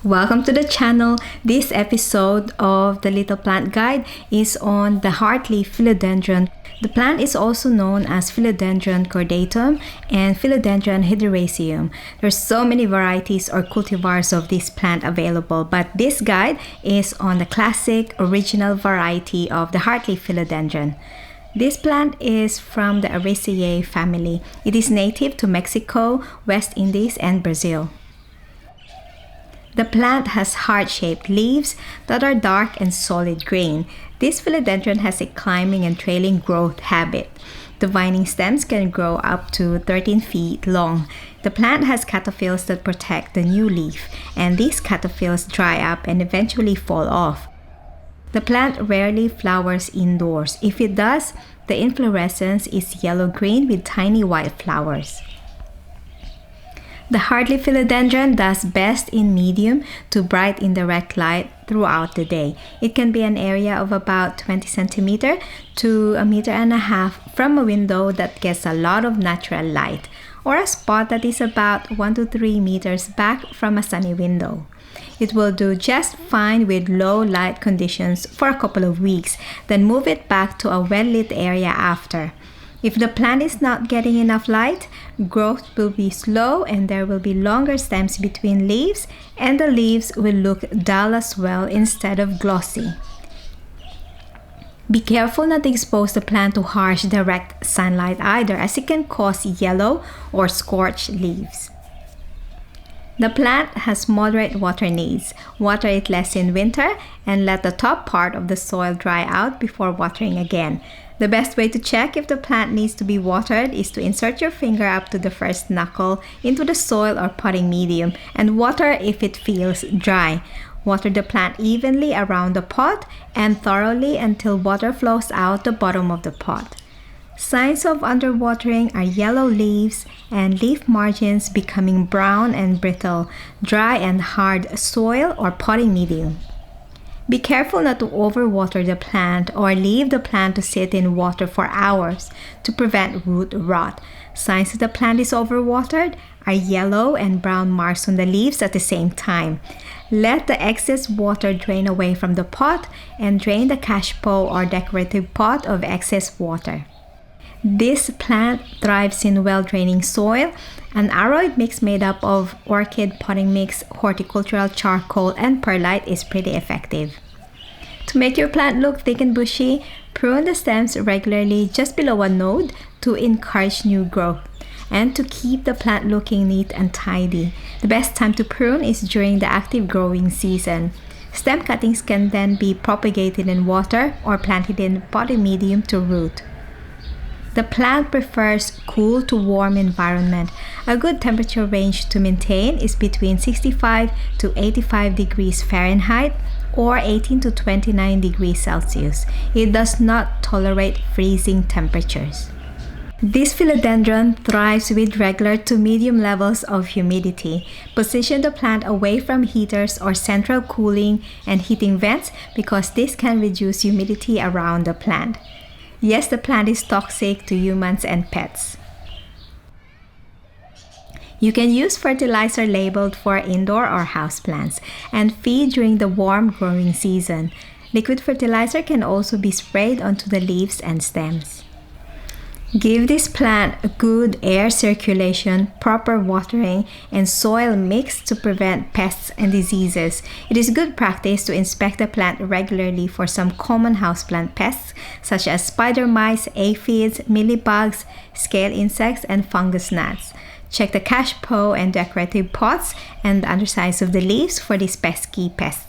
Welcome to the channel. This episode of the Little Plant Guide is on the Heartleaf Philodendron. The plant is also known as Philodendron cordatum and Philodendron Hederaceum. There's so many varieties or cultivars of this plant available, but this guide is on the classic original variety of the Heartleaf Philodendron. This plant is from the Hederaceae family. It is native to Mexico, West Indies, and Brazil. The plant has heart-shaped leaves that are dark and solid green. This philodendron has a climbing and trailing growth habit. The vining stems can grow up to 13 feet long. The plant has cataphyls that protect the new leaf, and these cataphyls dry up and eventually fall off. The plant rarely flowers indoors. If it does, the inflorescence is yellow-green with tiny white flowers. The Heartleaf Philodendron does best in medium to bright indirect light throughout the day. It can be an area of about 20 centimeters to 1.5 meters from a window that gets a lot of natural light, or a spot that is about 1 to 3 meters back from a sunny window. It will do just fine with low light conditions for a couple of weeks, then move it back to a well-lit area after. If the plant is not getting enough light, growth will be slow and there will be longer stems between leaves, and the leaves will look dull as well instead of glossy. Be careful not to expose the plant to harsh direct sunlight either, as it can cause yellow or scorched leaves. The plant has moderate water needs. Water it less in winter and let the top part of the soil dry out before watering again. The best way to check if the plant needs to be watered is to insert your finger up to the first knuckle into the soil or potting medium and water if it feels dry. Water the plant evenly around the pot and thoroughly until water flows out the bottom of the pot. Signs of underwatering are yellow leaves and leaf margins becoming brown and brittle, dry and hard soil or potting medium. Be careful not to overwater the plant or leave the plant to sit in water for hours to prevent root rot. Signs that the plant is overwatered are yellow and brown marks on the leaves at the same time. Let the excess water drain away from the pot and drain the cachepot or decorative pot of excess water. This plant thrives in well-draining soil. An aroid mix made up of orchid potting mix, horticultural charcoal, and perlite is pretty effective. To make your plant look thick and bushy, prune the stems regularly just below a node to encourage new growth and to keep the plant looking neat and tidy. The best time to prune is during the active growing season. Stem cuttings can then be propagated in water or planted in potting medium to root. The plant prefers cool to warm environment. A good temperature range to maintain is between 65 to 85 degrees Fahrenheit or 18 to 29 degrees Celsius. It does not tolerate freezing temperatures. This philodendron thrives with regular to medium levels of humidity. Position the plant away from heaters or central cooling and heating vents because this can reduce humidity around the plant. Yes, the plant is toxic to humans and pets. You can use fertilizer labeled for indoor or house plants and feed during the warm growing season. Liquid fertilizer can also be sprayed onto the leaves and stems. Give this plant a good air circulation, proper watering, and soil mix to prevent pests and diseases. It is good practice to inspect the plant regularly for some common houseplant pests such as spider mites, aphids, mealybugs, scale insects, and fungus gnats. Check the cachepot and decorative pots and the undersides of the leaves for these pesky pests.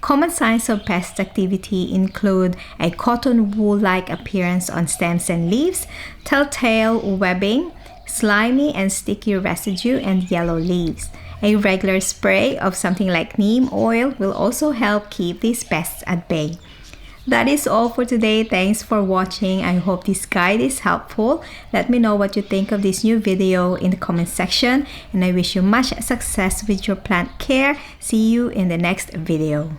Common signs of pest activity include a cotton wool-like appearance on stems and leaves, telltale webbing, slimy and sticky residue, and yellow leaves. A regular spray of something like neem oil will also help keep these pests at bay. That is all for today. Thanks for watching. I hope this guide is helpful. Let me know what you think of this new video in the comment section, and I wish you much success with your plant care. See you in the next video.